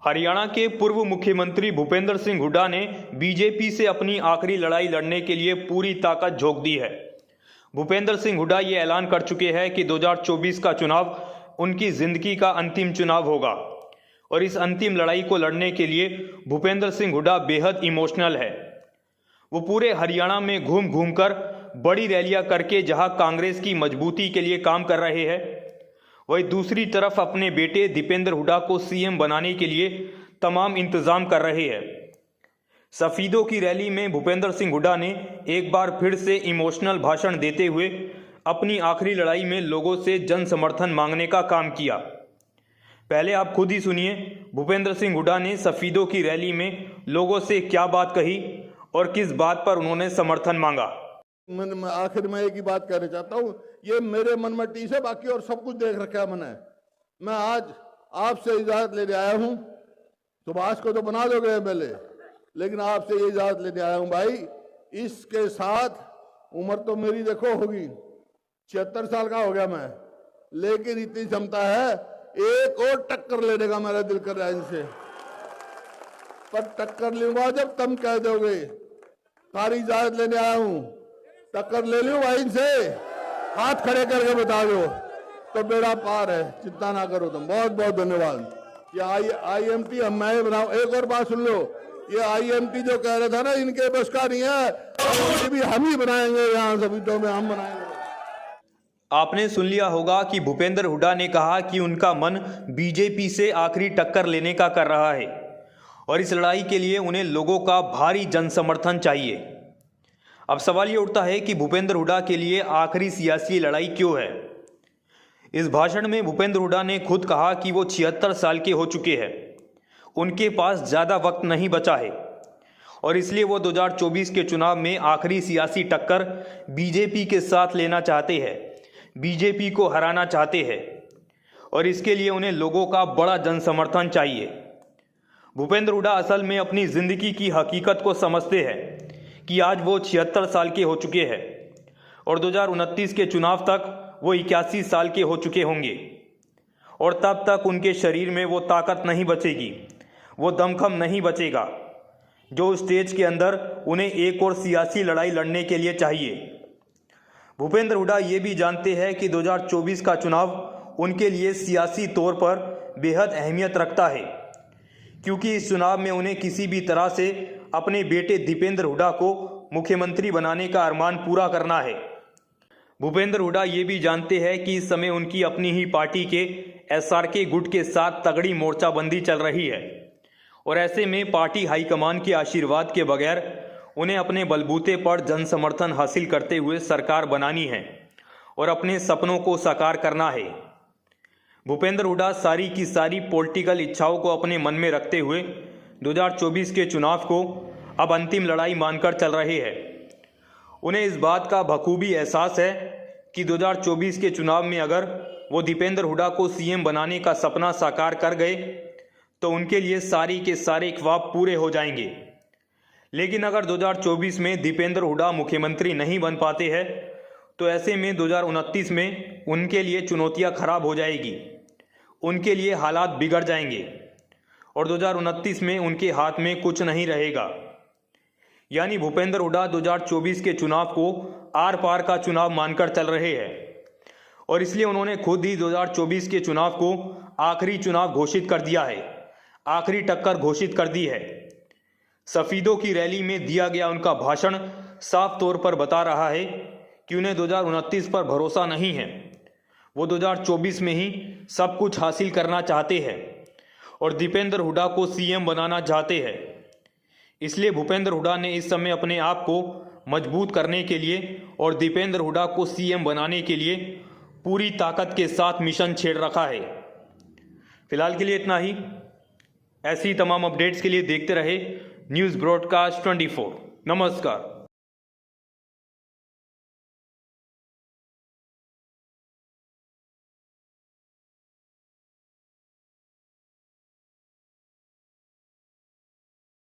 हरियाणा के पूर्व मुख्यमंत्री भूपेंद्र सिंह हुड्डा ने बीजेपी से अपनी आखिरी लड़ाई लड़ने के लिए पूरी ताकत झोंक दी है। भूपेंद्र सिंह हुड्डा ये ऐलान कर चुके हैं कि 2024 का चुनाव उनकी जिंदगी का अंतिम चुनाव होगा और इस अंतिम लड़ाई को लड़ने के लिए भूपेंद्र सिंह हुड्डा बेहद इमोशनल है। वो पूरे हरियाणा में घूम घूम कर बड़ी रैलियां करके जहां कांग्रेस की मजबूती के लिए काम कर रहे हैं, वहीं दूसरी तरफ अपने बेटे दीपेंद्र हुड्डा को सीएम बनाने के लिए तमाम इंतजाम कर रहे हैं। सफीदों की रैली में भूपेंद्र सिंह हुड्डा ने एक बार फिर से इमोशनल भाषण देते हुए अपनी आखिरी लड़ाई में लोगों से जन समर्थन मांगने का काम किया। पहले आप खुद ही सुनिए भूपेंद्र सिंह हुड्डा ने सफीदों की रैली में लोगों से क्या बात कही और किस बात पर उन्होंने समर्थन मांगा। आखिर में एक ही बात कहना चाहता हूँ, ये मेरे मन में टीस है, बाकी और सब कुछ देख रखा है मैंने। मैं आज आपसे इजाजत लेने आया हूँ। सुभाष को तो बना दोगे एमएलए, लेकिन आपसे ये इजाजत लेने आया हूँ भाई। इसके साथ उम्र तो मेरी देखो होगी 76 साल का हो गया मैं, लेकिन इतनी क्षमता है एक और टक्कर लेने का मेरा दिल कर रहा है इनसे। पर टक्कर लूंगा जब तुम कह दोगे। सारी इजाजत लेने आया हूँ, टक्कर ले लूं भाई इनसे, हाथ खड़े करके बता दो तो बेड़ा पार है। चिंता ना करो तुम। बहुत बहुत धन्यवाद। ये आईएमटी हम मैं बनाऊं। एक और बात सुन लो, ये आईएमटी जो कह रहा था ना इनके बस का नहीं है, ये भी हम ही बनाएंगे। यहाँ सभी में हम बनाएंगे। आपने सुन लिया होगा कि भूपेंद्र हुड्डा ने कहा कि उनका मन बीजेपी से आखिरी टक्कर लेने का कर रहा है और इस लड़ाई के लिए उन्हें लोगों का भारी जन समर्थन चाहिए। अब सवाल ये उठता है कि भूपेंद्र हुड्डा के लिए आखिरी सियासी लड़ाई क्यों है। इस भाषण में भूपेंद्र हुड्डा ने खुद कहा कि वो 76 साल के हो चुके हैं, उनके पास ज़्यादा वक्त नहीं बचा है और इसलिए वो 2024 के चुनाव में आखिरी सियासी टक्कर बीजेपी के साथ लेना चाहते हैं, बीजेपी को हराना चाहते हैं और इसके लिए उन्हें लोगों का बड़ा जन समर्थन चाहिए। भूपेंद्र हुड्डा असल में अपनी ज़िंदगी की हकीकत को समझते हैं कि आज वो 76 साल के हो चुके हैं और 2029 के चुनाव तक वो 81 साल के हो चुके होंगे और तब तक उनके शरीर में वो ताकत नहीं बचेगी, वो दमखम नहीं बचेगा जो स्टेज के अंदर उन्हें एक और सियासी लड़ाई लड़ने के लिए चाहिए। भूपेंद्र हुड्डा ये भी जानते हैं कि 2024 का चुनाव उनके लिए सियासी तौर पर बेहद अहमियत रखता है, क्योंकि इस चुनाव में उन्हें किसी भी तरह से अपने बेटे दीपेंद्र हुड्डा को मुख्यमंत्री बनाने का अरमान पूरा करना है। भूपेंद्र हुड्डा ये भी जानते हैं कि इस समय उनकी अपनी ही पार्टी के एसआरके गुट के साथ तगड़ी मोर्चाबंदी चल रही है और ऐसे में पार्टी हाईकमान के आशीर्वाद के बगैर उन्हें अपने बलबूते पर जन समर्थन हासिल करते हुए सरकार बनानी है और अपने सपनों को साकार करना है। भूपेंद्र हुड्डा सारी की सारी पॉलिटिकल इच्छाओं को अपने मन में रखते हुए 2024 के चुनाव को अब अंतिम लड़ाई मानकर चल रहे हैं। उन्हें इस बात का बखूबी एहसास है कि 2024 के चुनाव में अगर वो दीपेंद्र हुड्डा को सीएम बनाने का सपना साकार कर गए तो उनके लिए सारी के सारे ख्वाब पूरे हो जाएंगे। लेकिन अगर 2024 में दीपेंद्र हुड्डा मुख्यमंत्री नहीं बन पाते हैं तो ऐसे में 2029 में उनके लिए चुनौतियां खराब हो जाएगी, उनके लिए हालात बिगड़ जाएंगे और 2029 में उनके हाथ में कुछ नहीं रहेगा। यानी भूपेंद्र हुड्डा 2024 के चुनाव को आर पार का चुनाव मानकर चल रहे हैं और इसलिए उन्होंने खुद ही 2024 के चुनाव को आखिरी चुनाव घोषित कर दिया है, आखिरी टक्कर घोषित कर दी है। सफीदों की रैली में दिया गया उनका भाषण साफ तौर पर बता रहा है कि उन्हें 2029 पर भरोसा नहीं है, वो 2024 में ही सब कुछ हासिल करना चाहते हैं और दीपेंद्र हुड्डा को सीएम बनाना चाहते हैं। इसलिए भूपेंद्र हुड्डा ने इस समय अपने आप को मजबूत करने के लिए और दीपेंद्र हुड्डा को सीएम बनाने के लिए पूरी ताकत के साथ मिशन छेड़ रखा है। फिलहाल के लिए इतना ही। ऐसी तमाम अपडेट्स के लिए देखते रहे न्यूज़ ब्रॉडकास्ट 24। नमस्कार।